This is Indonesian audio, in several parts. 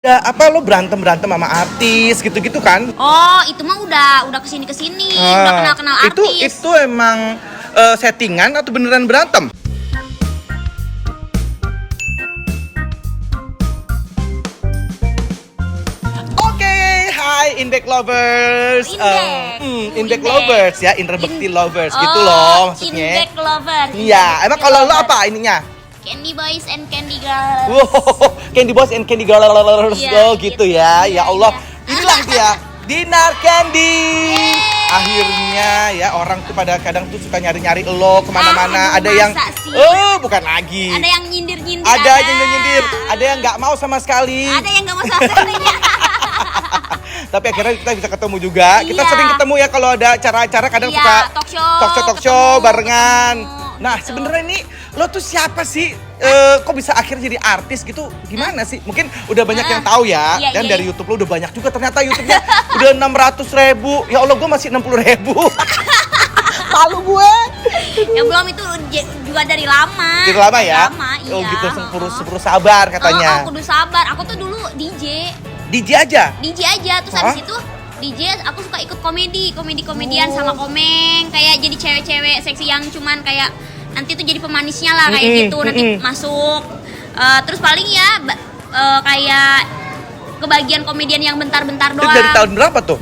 Ya, apa lo berantem sama artis gitu-gitu kan? Oh, itu mah udah kesini udah kenal artis. Itu emang settingan atau beneran berantem? Oke, hai Indek lovers. Indek lovers ya, Indra Bekti lovers gitu loh maksudnya. Indek lovers. Iya, emang kalau lo apa ininya? Candy Boys and Candy Girls. Wow, Candy Boys and Candy Girls. Iya, Oh gitu ya. Iya, Ya Allah. iya. Inilah dia Dinar Candy. Akhirnya ya orang tuh pada kadang tuh suka nyari-nyari lo kemana-mana. Aduh, Ada yang masa sih? bukan lagi. Ada yang nyindir-nyindir. Ada yang nyindir. Ada yang nggak mau sama sekali. Ada yang nggak mau sama sekali. Tapi akhirnya kita bisa ketemu juga. Kita Iya. sering ketemu ya kalau ada acara-acara kadang Iya, suka talk show, show ketemu, barengan. Nah, gitu. sebenarnya ini lo tuh siapa sih? Kok bisa akhirnya jadi artis gitu? Gimana sih? Mungkin udah banyak yang tahu ya. Iya, Dan iya, dari iya. YouTube lo udah banyak juga. Ternyata YouTube-nya udah 600.000. Ya Allah, gue masih 60.000. Malu gue. Yang belum itu juga dari lama. Jadi lama ya? Lama, iya. Oh gitu, sepuluh sabar katanya. Kudu sabar. Aku tuh dulu DJ DJ aja? aja. Terus Hah? habis itu DJ aku suka ikut komedian sama Komeng, kayak jadi cewek-cewek seksi yang cuman kayak nanti tuh jadi pemanisnya lah kayak gitu, nanti masuk. Terus paling ya kayak kebagian komedian yang bentar-bentar Itu doang. dari tahun berapa tuh?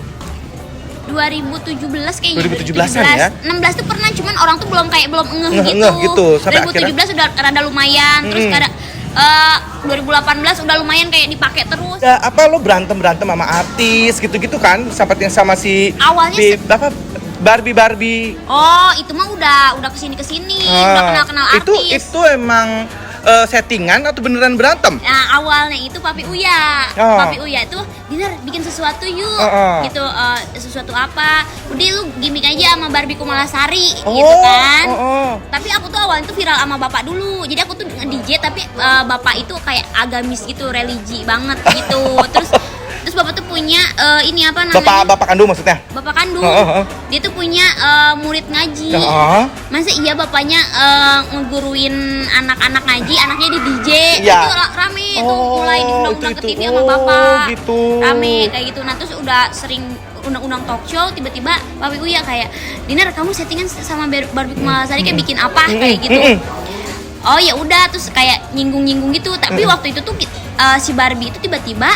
2017 kayaknya. 2017-an ya? 16 tuh pernah, cuman orang tuh belum ngeh gitu, sampai 2017 udah rada lumayan, terus kada 2018 udah lumayan kayak dipakai terus. Ya, apa lo berantem sama artis gitu-gitu kan? Seperti yang sama si Awalnya Barbie. Oh, itu mah udah kesini udah kenal artis. Itu emang settingan atau beneran berantem? Nah, awalnya itu Papi Uya. Oh. Papi Uya itu, Dinar bikin sesuatu yuk. Gitu, sesuatu apa? Udah lu gimmick aja sama Barbie Kumalasari gitu kan. Tapi aku tuh awalnya tuh viral sama bapak dulu. Jadi aku tuh DJ tapi bapak itu kayak agamis gitu, religi banget gitu. Terus bapak tuh punya ini apa namanya? Bapak kandung maksudnya? Bapak kandung. Dia tuh punya murid ngaji. Masa iya bapaknya ngeguruin anak-anak ngaji, anaknya di DJ. Iya. Itu rame tuh mulai diundang-undang ke TV sama bapak. Gitu. Rame kayak gitu. Nah, terus udah sering undang-undang talk show, tiba-tiba Papi Uya kayak, "Dinar, kamu settingan sama Barbie Kumalasari kayak bikin apa?" kayak gitu. Oh ya udah, terus kayak nyinggung-nyinggung gitu. Tapi waktu itu tuh si Barbie itu tiba-tiba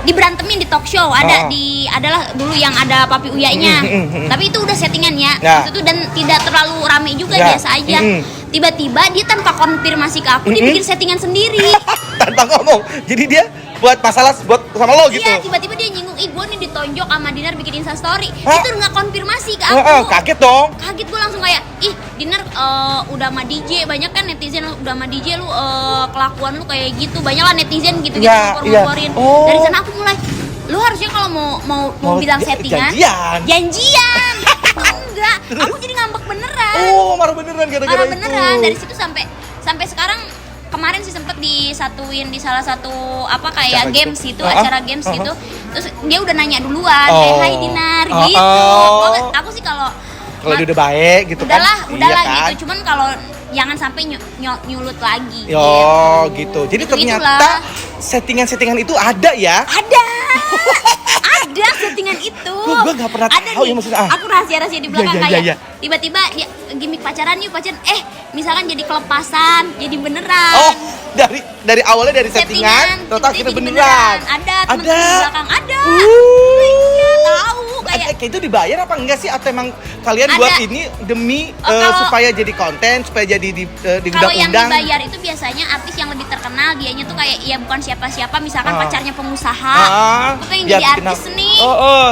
diberantemin di talk show. Adalah dulu yang ada Papi Uyanya. Tapi itu udah settingan ya. Maksud itu dan tidak terlalu rame juga, biasa aja. Tiba-tiba dia tanpa konfirmasi ke aku, dia bikin settingan sendiri. Tanpa ngomong. Jadi dia buat masalah buat sama lo gitu. Iya, tiba-tiba dia nyinggung, gue nih ditonjok sama Dinar bikin Instastory. Itu nggak konfirmasi ke aku. Kaget dong. Kaget gue langsung kayak, ih Dinar udah sama DJ, banyak kan netizen udah sama DJ lu kelakuan lu kayak gitu, banyak lah netizen gitu ngomporin. Dari sana aku mulai, lu harusnya kalau mau bilang settingan, janjian. Enggak, aku jadi ngambek beneran. Marah beneran gara-gara Marah itu. beneran. Dari situ sampai sekarang. Kemarin sih sempet disatuin di salah satu kayak games gitu, acara games gitu. Terus dia udah nanya duluan, kayak hai Dinar gitu. Aku sih kalau dia udah baik gitu udahlah kan? gitu. Cuman kalau jangan sampai nyulut lagi. Gitu. Jadi Gitu-gitulah. ternyata settingan itu ada ya? Ada settingan itu. Gue gak pernah tahu ya maksudnya. Aku rahasia di belakang Iya. tiba-tiba dia gimmick pacaran misalkan jadi kelepasan, jadi beneran. Oh, dari awalnya dari settingan, ternyata akhirnya beneran. Ada temen di belakang ada. Iya, tahu Kayak itu dibayar apa enggak sih? Atau emang kalian Ada. buat ini demi supaya jadi konten, supaya jadi di Kalau yang undang-undang? dibayar itu biasanya artis yang lebih terkenal, dianya tuh kayak ya bukan siapa-siapa, misalkan pacarnya pengusaha. Aku pengen jadi artis nih.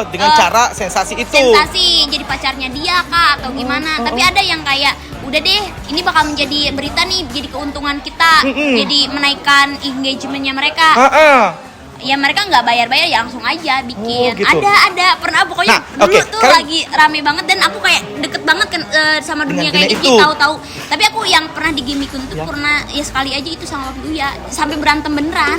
Dengan cara sensasi itu. Sensasi, jadi pacarnya dia kah atau gimana. Tapi ada yang kayak udah deh, ini bakal menjadi berita nih, jadi keuntungan kita, jadi menaikkan engagementnya mereka. Ya mereka nggak bayar-bayar, ya langsung aja bikin. Gitu. Ada pernah pokoknya dulu tuh lagi rame banget dan aku kayak deket banget kan sama dunia kayak gitu, tahu-tahu. Tapi aku yang pernah digimikin tuh pernah ya sekali aja itu sama Papi Uya sampai berantem beneran.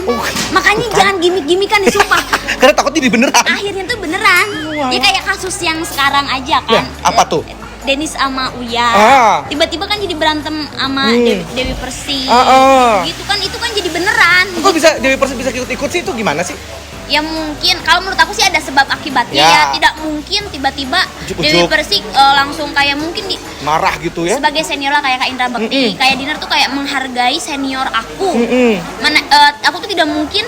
Makanya jangan gimmick-gimmickan ya, sumpah. Karena takut ini beneran. Akhirnya tuh beneran. Ya kayak kasus yang sekarang aja kan. Ya, apa tuh? Dennis sama Uya. Tiba-tiba kan jadi berantem sama Dewi Persik. Gitu kan, itu kan jadi beneran. Kok bisa Dewi Persik bisa ikut-ikut sih, itu gimana sih? Ya mungkin kalau menurut aku sih ada sebab akibatnya ya. Tidak mungkin tiba-tiba Dewi Persik langsung kayak mungkin marah gitu ya. Sebagai senior lah kayak Kak Indra Bekti, kayak Dinar tuh kayak menghargai senior aku. Aku tuh tidak mungkin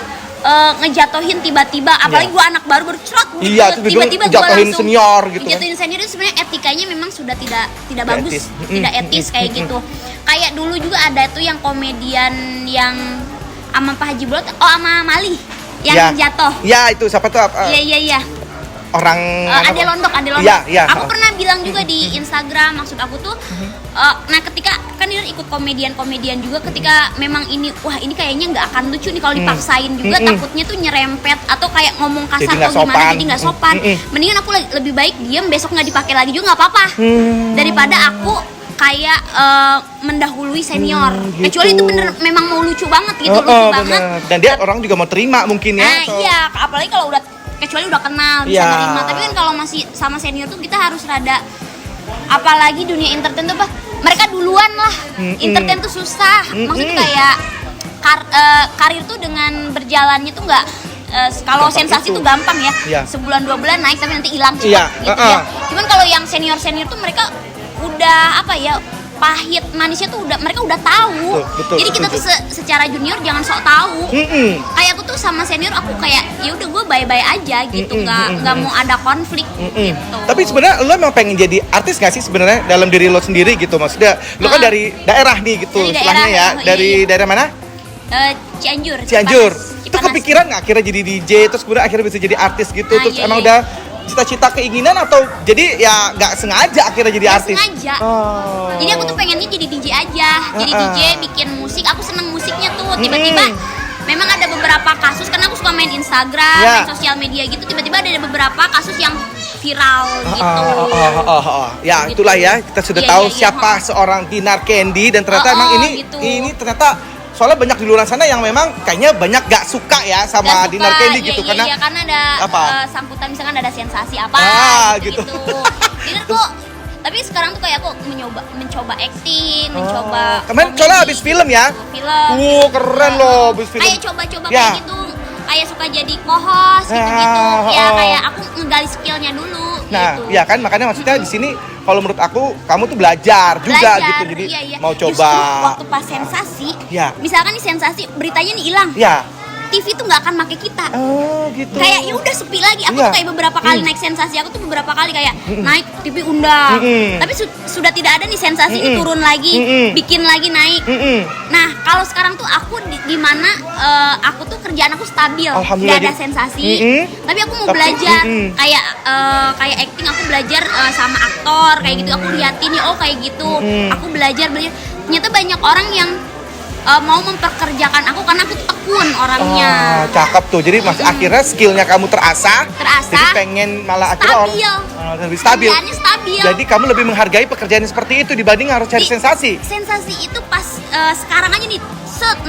ngejatohin tiba-tiba, apalagi gue anak baru cerot gitu. Iya, tiba-tiba gue langsung senior gitu. Jatuhin senior itu sebenarnya etikanya memang sudah tidak bagus, tidak etis kayak gitu. Kayak dulu juga ada tuh yang komedian yang sama Pak Haji Bolot, sama Mali yang jatuh. Iya, itu siapa tuh? Iya. Orang Ade Londok. Iya. Aku pernah bilang juga di Instagram, maksud aku tuh nah ketika kan dia ikut komedian juga, ketika memang ini kayaknya nggak akan lucu nih kalau dipaksain juga, takutnya tuh nyerempet atau kayak ngomong kasar atau gimana, jadi nggak sopan. Mendingan aku lebih baik diem, besok nggak dipakai lagi juga nggak apa-apa, daripada aku kayak mendahului senior. Gitu. Kecuali itu bener memang mau lucu banget gitu, lucu banget. Dan dia orang juga mau terima mungkin ya. Nah iya, apalagi kalau kecuali udah kenal bisa nerima. Tapi kan kalau masih sama senior tuh kita harus rada, apalagi dunia entertain tuh mereka duluan lah. Entertain tuh susah. Maksudnya kayak karir tuh dengan berjalannya tuh nggak kalau sensasi tuh gampang ya. Sebulan 2 bulan naik tapi nanti hilang cepat gitu ya. Cuman kalau yang senior tuh mereka udah pahit manisnya tuh mereka udah tahu. Betul, jadi kita tuh secara junior jangan sok tahu. Kayak aku tuh sama senior aku kayak ya udah gue bye-bye aja gitu, nggak mau ada konflik gitu. Tapi sebenarnya lo emang pengen jadi artis nggak sih sebenarnya dalam diri lo sendiri gitu? Maksudnya lo kan dari daerah nih gitu istilahnya ya. Dari daerah mana? Cianjur. Cipanas. Itu kepikiran nggak akhirnya jadi DJ terus kemudian akhirnya bisa jadi artis gitu? Terus emang udah cita-cita keinginan atau jadi ya nggak sengaja akhirnya jadi artis? Sengaja. Jadi aku tuh pengennya jadi DJ aja. Jadi DJ bikin musik. Aku seneng musiknya tuh. Tiba-tiba memang ada beberapa kasus karena aku suka main Instagram, main sosial media gitu. Tiba-tiba ada beberapa kasus yang viral gitu. Ya gitu. Itulah ya kita sudah tahu siapa seorang Dinar Candy dan ternyata emang ini ternyata soalnya banyak di luar sana yang memang kayaknya banyak gak suka ya sama Dinar Candy gitu karena ada sambutan misalkan ada sensasi apa gitu. Dinar kok tapi sekarang tuh kayak aku mencoba acting, mencoba kemarin soalnya habis film ya. Keren loh habis film. Kayak coba-coba kayak gitu. Kayak suka jadi co-host gitu-gitu. Ya kayak aku ngegali skillnya dulu. Nah, gitu. ya kan makanya maksudnya di sini kalau menurut aku kamu tuh belajar juga gitu. Jadi mau coba. Justru waktu pas sensasi, misalkan nih sensasi beritanya nih hilang. TV tuh nggak akan pakai kita. Gitu. Kayak ya udah sepi lagi. Aku tuh kayak beberapa kali naik sensasi. Aku tuh beberapa kali kayak naik TV undang. Tapi sudah tidak ada nih sensasi ini turun lagi, bikin lagi naik. Nah kalau sekarang tuh aku di mana aku tuh kerjaan aku stabil, nggak ada sensasi. Tapi aku mau belajar kayak acting. Aku belajar sama aktor kayak gitu. Aku liatin ya kayak gitu. Aku belajar. Ternyata banyak orang yang mau memperkerjakan aku karena aku tuh tekun orangnya. Cakep tuh. Jadi masih akhirnya skillnya kamu terasa. Jadi pengen malah akhirnya lebih stabil. Jadi kamu lebih menghargai pekerjaan seperti itu dibanding harus cari sensasi. Sensasi itu pas sekarang aja nih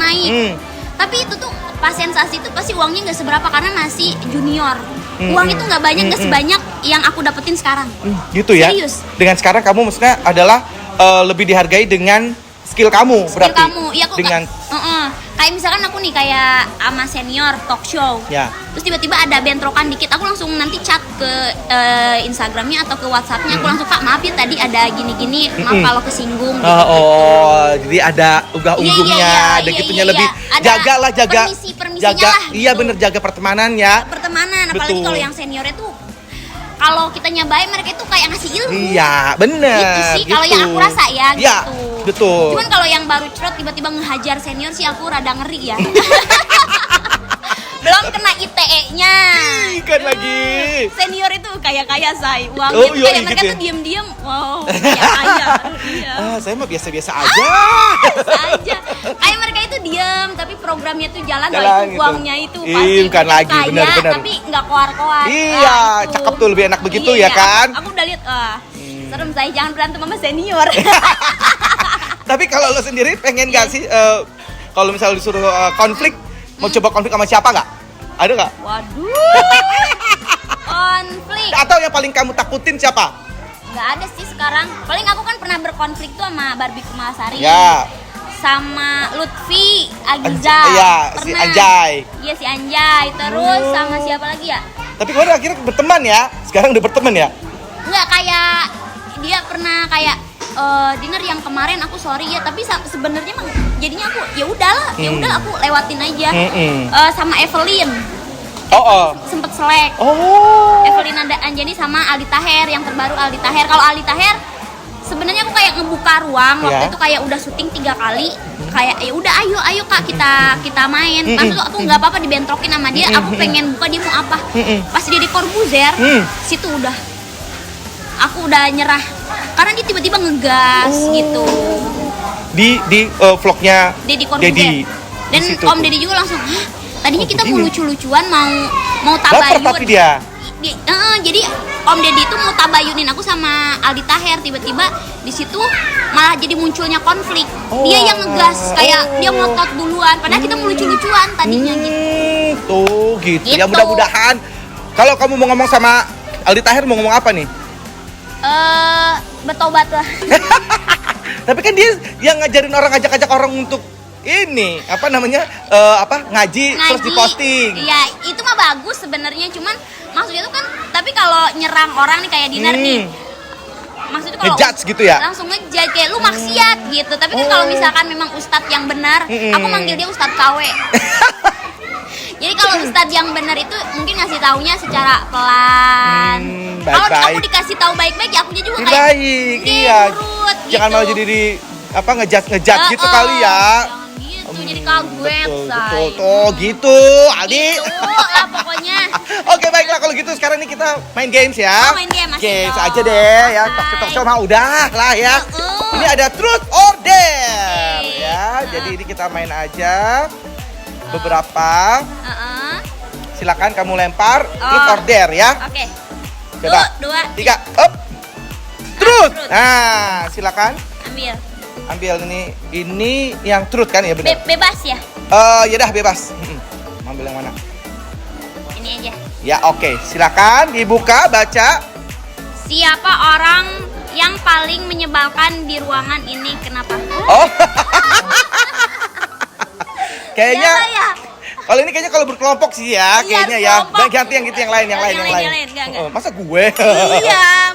naik. Tapi itu tuh pas sensasi itu pasti uangnya nggak seberapa karena masih junior. Uang itu nggak banyak, nggak sebanyak yang aku dapetin sekarang. Gitu ya. Serius. Dengan sekarang kamu maksudnya adalah lebih dihargai dengan skill kamu berarti. Iya, aku dengan kayak misalkan aku nih kayak sama senior talk show. Terus tiba-tiba ada bentrokan dikit, aku langsung nanti chat ke Instagramnya atau ke WhatsAppnya. Aku langsung, Kak maaf ya tadi ada gini-gini, maaf kalau kesinggung gitu. Jadi ada unggah-unggungnya, ada gitunya lebih jaga permisinya lah gitu. Iya bener, jaga pertemanan ya. Apalagi kalau yang seniornya tuh kalau kita nyobain mereka itu kayak ngasih ilmu. Iya, bener. Gitu sih, kalau yang aku rasa ya gitu. Iya, betul. Cuman kalau yang baru cerot tiba-tiba ngehajar senior sih aku rada ngeri ya. Belum kena ITE-nya. Kan lagi. Senior itu kaya-kaya say. Uangnya tuh kayak mereka tuh diem-diem. Wow, kaya. Saya mah biasa-biasa aja. Biasa aja. Kayak mereka itu diem, tapi programnya tuh jalan itu gitu. Uangnya itu pasti kan lagi, kaya, bener. tapi nggak koar-koar. Iya, cakep tuh, lebih enak begitu ya kan? Aku udah lihat, serem saya, jangan berantem sama senior. Tapi kalau lo sendiri pengen nggak sih, kalau misalnya disuruh konflik, mau coba konflik sama siapa nggak? Ada nggak? Waduh. Konflik. Atau yang paling kamu takutin siapa? Nggak ada sih sekarang. Paling aku kan pernah berkonflik tuh sama Barbie Kumalasari. Ya. Sama Lutfi Agiza. Iya, si Anjay. Iya, si Anjay. Terus sama siapa lagi ya? Tapi kemarin akhirnya berteman ya. Sekarang udah berteman ya. Enggak, kayak dia pernah kayak dinner yang kemarin aku sorry ya, tapi sebenarnya emang jadinya aku ya udahlah, aku lewatin aja. Sama Evelyn. Sempet selek. Evelyn Anjani sama Aldi Taher yang terbaru Aldi Taher. Kalau Aldi Taher sebenarnya aku kayak ngebuka ruang waktu itu kayak udah syuting 3 kali. Kayak ya udah ayo Kak kita main. Maksud aku nggak apa-apa dibentrokin sama dia. Aku pengen buka dia mau apa. Pas dia di Corbuzier, situ aku udah nyerah karena dia tiba-tiba ngegas gitu. Di vlognya Deddy Corbuzier. Dan Om Deddy juga langsung, "Hah? Tadinya kita mau lucu-lucuan, mau tabayun." Baper tapi dia. Jadi Om Deddy itu mau tabayunin aku sama Aldi Taher, tiba-tiba di situ malah jadi munculnya konflik. Dia yang ngegas, kayak dia ngotot duluan, padahal kita mau lucu-lucuan tadinya gitu. Gitu. Ya mudah-mudahan kalau kamu mau ngomong sama Aldi Taher mau ngomong apa nih? Bertobat lah. Tapi kan dia yang ngajarin orang, ngajak-ngajak orang untuk ini apa namanya ngaji terus diposting. Iya, itu mah bagus sebenarnya, cuman maksudnya tuh kan, tapi kalau nyerang orang nih kayak Dinar nih, maksudnya kalau ngejudge gitu ya, langsung ngejudge kayak lu maksiat gitu. Tapi kan kalau misalkan memang ustadz yang benar, aku manggil dia Ustadz KW. Jadi kalau ustadz yang benar itu mungkin ngasih taunya secara pelan. Kalau aku dikasih tahu baik-baik, ya akunya juga kayak baik. Iya. Nurut, jangan gitu. malah jadi ngejudge gitu kali ya. Jangan gitu, jadi kaget, say. Betul, gitu, Aldi. Gitu lah pokoknya. Oke, baiklah kalau gitu sekarang ini kita main games ya. Main game masih Games dong. aja deh ya. Talk show mah udah lah ya. Ini ada truth or dare ya. Jadi ini kita main aja beberapa. Silakan kamu lempar truth or dare ya. Oke. Coba. 2, 3. Up. Truth. Nah, silakan. Ambil ini yang truth kan ya, benar? Bebas ya? Ya dah bebas. Ambil yang mana? Ini aja. Ya oke, silakan dibuka baca. Siapa orang yang paling menyebalkan di ruangan ini? Kenapa? Oh. Kayaknya ya. kalau ini kayaknya kalau berkelompok sih ya, Iya, kayaknya ya. berkelompok. Ganti yang gitu yang lain. Enggak. Masa gue? Iya.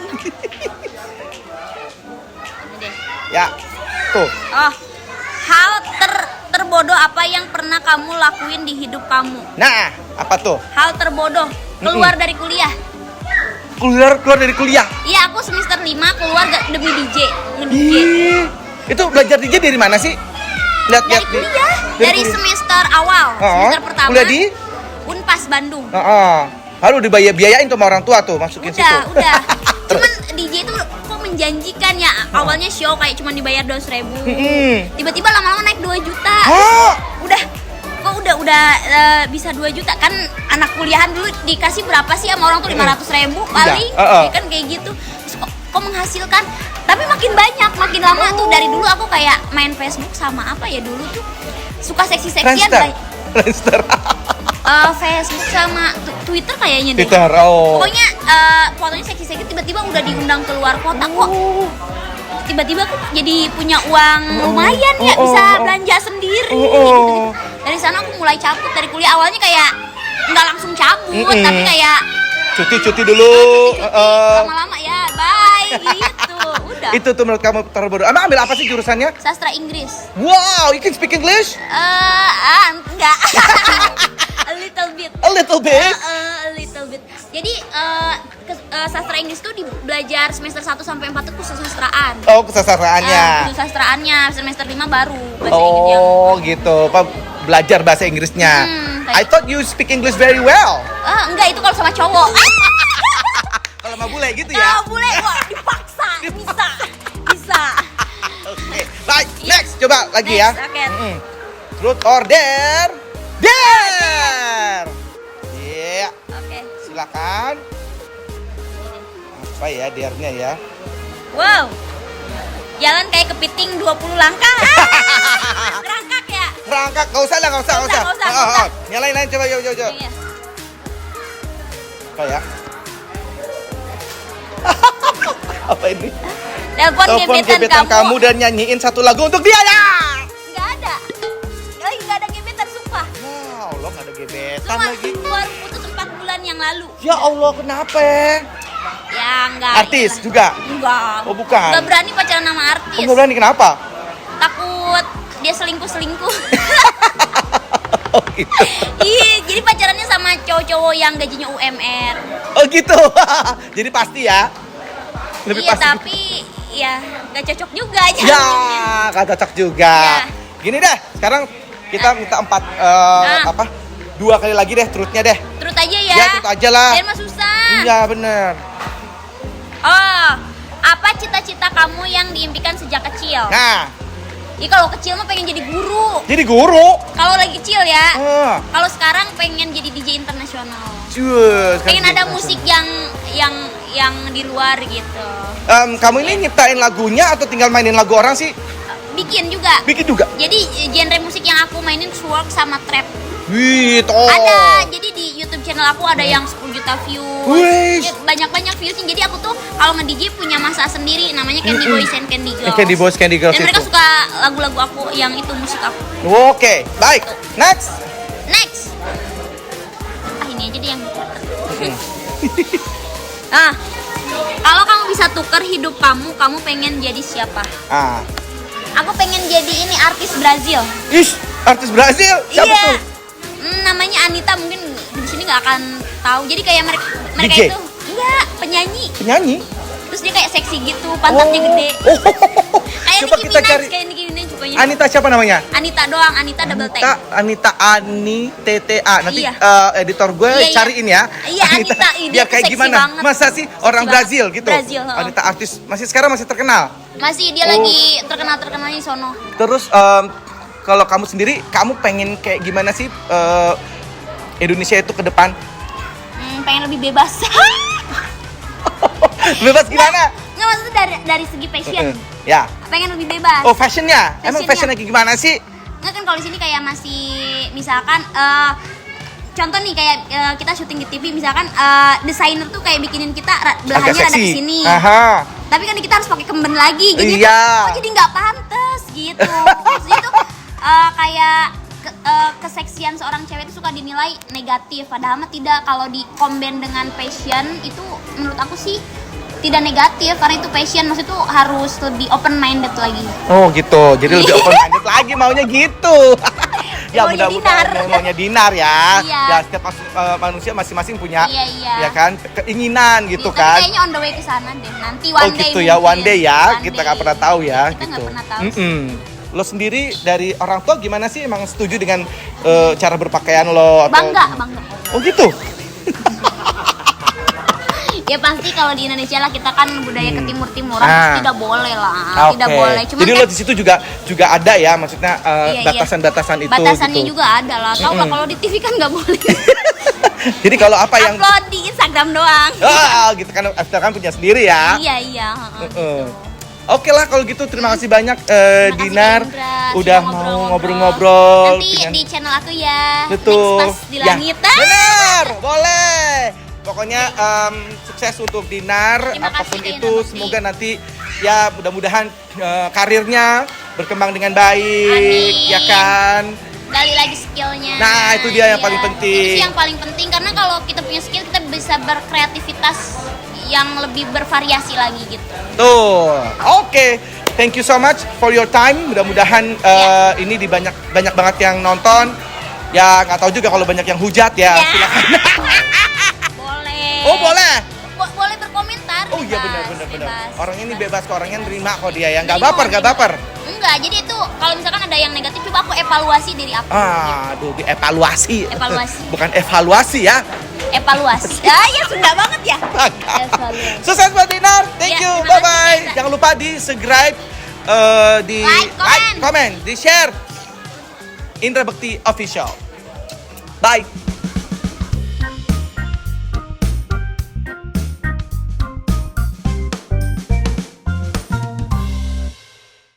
Ya. Tuh. Oh. Hal terbodoh apa yang pernah kamu lakuin di hidup kamu? Nah, apa tuh? Hal terbodoh keluar dari kuliah. Keluar dari kuliah. Iya, aku semester 5 keluar demi DJ, nge-DJ. Itu belajar DJ dari mana sih? Dari kuliah, dari semester awal, semester pertama. Kuliah di Unpas Bandung. Lalu dibiayain tuh sama orang tua tuh masukin situ. Udah. Cuman DJ itu kok menjanjikan ya. Awalnya show kayak cuma dibayar 200.000. Tiba-tiba lama-lama naik 2 juta. Udah bisa 2 juta kan. Anak kuliahan dulu dikasih berapa sih sama orang tuh 500.000 paling. Kan kayak gitu. Terus kok menghasilkan. Tapi makin banyak, makin lama tuh. Dari dulu aku kayak main Facebook sama apa ya dulu tuh, suka seksi-seksian. Friendster. Facebook sama Twitter kayaknya deh. Twitter, Pokoknya fotonya seksi-seksi, tiba-tiba udah diundang keluar kota kok. Tiba-tiba aku jadi punya uang lumayan ya, bisa belanja sendiri. Gitu. Dari sana aku mulai cabut dari kuliah. Awalnya kayak nggak langsung cabut, tapi kayak cuti dulu. Lama-lama ya, bye gitu. Udah. Itu tuh menurut kamu terbodoh. Emang ambil apa sih jurusannya? Sastra Inggris. Wow, you can speak English? Enggak. A little bit. A little bit. Jadi sastra Inggris tuh belajar semester 1 sampai 4 tuh kesusastraan. Oh, kesusastraannya. Kesusastraannya semester 5 baru bahasa Inggris yang. Gitu. Belajar bahasa Inggrisnya. I thought you speak English very well. Enggak, itu kalau sama cowok. Kalau sama bule gitu ya? Bule kok dipaksa. Bisa. Oke. Baik, next. Coba lagi ya. Okay. Truth or dare? Dare! Iya. Oke. Silakan. Apa ya dare-nya ya? Wow. Jalan kayak kepiting 20 langkah. Kerangkak ya? Kerangkak, gak usah. Yang lain coba, yuk. Iya. Apa ya? Apa ini? Telepon gebetan kamu. Dan nyanyiin satu lagu untuk dia ya. Nggak ada. Nggak ada gebetan, sumpah. Ya Allah, nggak ada gebetan Cuma lagi. baru putus 4 bulan yang lalu. Ya Allah, kenapa? Ya enggak. Artis iyalah. juga? Enggak. Oh, bukan. Nggak berani pacaran sama artis. Oh, nggak berani, kenapa? Takut dia selingkuh. Oh gitu. Iya, jadi pacarannya sama cowok-cowok yang gajinya UMR. Oh gitu. Jadi pasti ya. Lebih Iya, pasti. tapi ya nggak cocok juga aja. Ya, nggak cocok juga. Ya. Gini deh, sekarang kita minta 2 kali lagi deh trutnya deh. Terus aja ya. Ya, trut aja lah. Jangan mah susah. Iya bener. Oh, apa cita-cita kamu yang diimpikan sejak kecil? Nah, Kalau kecil mah pengen jadi guru. jadi guru. Kalau lagi kecil ya. Ah, Kalau sekarang pengen jadi DJ internasional. cus. Pengen ada musik yang di luar gitu. Kamu ini nyiptain lagunya atau tinggal mainin lagu orang sih? Bikin juga. Bikin juga. Jadi genre musik yang aku mainin work sama trap. Wih, Ada. Jadi di YouTube channel aku ada yang 10 juta views. Wih. Ya, banyak viewsnya. Jadi aku tuh kalau nge-DJ punya masa sendiri namanya Candy Boys and Candy Girls. Candy Boys, Candy Girls Dan mereka itu. suka lagu-lagu aku yang itu musik aku. Oke, baik. Next. Next. Ini aja deh yang. Nah, kalau kamu bisa tuker hidup kamu pengen jadi siapa? Ah. Aku pengen jadi ini artis Brazil. Ish, artis Brazil. Siapa Iya. tuh? Namanya Anita, mungkin di sini nggak akan tahu. Jadi kayak mereka DJ? itu enggak penyanyi. Penyanyi. Terus dia kayak seksi gitu, pantatnya gede. Oh. Kayak Coba Nicki kita Minaj, cari. kayak Nicki Minaj pokoknya. Anita siapa namanya? Anita doang, Anita double T. Anita Ani TTA. Nanti Iya. Editor gue Iya, iya. cariin ya. Iya, Anita, ini Dia tuh kayak seksi gimana? banget. Masa sih orang Seksi Brazil banget. gitu? Brazil, heeh. Anita artis sekarang masih terkenal. Masih dia lagi terkenalnya di sono. Terus kalau kamu sendiri, kamu pengen kayak gimana sih Indonesia itu ke depan? Pengen lebih bebas. Bebas gimana? Nggak, maksudnya dari segi fashion. Ya. Pengen lebih bebas. Oh, fashionnya? Emang Fashionnya. fashionnya gimana sih? Nggak, kan kalau di sini kayak masih misalkan contoh nih kayak kita syuting di TV misalkan desainer tuh kayak bikinin kita belahannya Agak ada seksi. kesini. Aha. Tapi kan kita harus pakai kemben lagi. Jadi Iya. jadi nggak pantas gitu. Maksudnya tuh kayak keseksian seorang cewek itu suka dinilai negatif, padahal mah tidak. Kalau di combine dengan passion itu menurut aku sih tidak negatif, karena itu passion. Maksudnya tuh harus lebih open minded lagi. Oh gitu, jadi lebih open minded lagi maunya gitu. Ya Maunya mudah-mudahan dinar. maunya dinar ya. Iya. Ya setiap manusia masing-masing punya Iya. ya kan keinginan gitu Tapi kan. kayaknya on the way ke sana deh. Nanti Oh one day gitu ya, mungkin. one day ya. One Kita day. nggak pernah tahu ya Kita gitu. nggak pernah tahu sih. Mm-mm. Lo sendiri dari orang tua gimana sih? Emang setuju dengan cara berpakaian lo? Atau... Bangga. Oh gitu. Ya pasti kalau di Indonesia lah kita kan budaya ke timur-timuran Ah. tidak boleh lah, tidak Oke. boleh. Cuman Jadi kan lo di situ juga ada ya, maksudnya iya. batasan-batasan itu. batasannya gitu. juga ada lah. Tahu lah kalau di TV kan nggak boleh. Jadi kalau apa yang Upload di Instagram doang. gitu kan, After kan punya sendiri ya. Iya. heeh, Heeh. gitu. Oke lah kalau gitu, terima kasih banyak Terima kasih, Dinar Kak Indra, udah sudah mau ngobrol-ngobrol. Nanti dengan- di channel aku ya. Betul. Next pas di Ya, langit. benar, boleh. Pokoknya sukses untuk Dinar, Terima kasih, apapun Kak itu. Indra Bakti. Semoga nanti ya mudah-mudahan karirnya berkembang dengan baik, Amin. ya kan. Gali lagi skillnya. Nah, itu dia yang paling Itu penting. sih yang paling penting, karena kalau kita punya skill kita bisa berkreativitas yang lebih bervariasi lagi gitu. Tuh, oke. Thank you so much for your time. Mudah-mudahan ini di banyak banget yang nonton. Ya nggak tahu juga kalau banyak yang hujat ya. Ya. Silakan. Boleh. Oh boleh. Boleh berkomentar. Oh iya bebas, benar. bebas. Orang ini bebas kok, orangnya nerima kok dia ya. Nggak Nerima, baper. Enggak, jadi itu kalau misalkan ada yang negatif coba aku evaluasi dari aku. Aduh, dievaluasi. Evaluasi. Bukan evaluasi ya. Evaluasi. Ya Sunda banget ya. Evaluasi. Sukses buat Dinar. Thank Ya, you. terima Bye bye. kasih, Kak. Jangan lupa di subscribe, di Like, comment. comment, di share. Indra Bakti Official. Bye.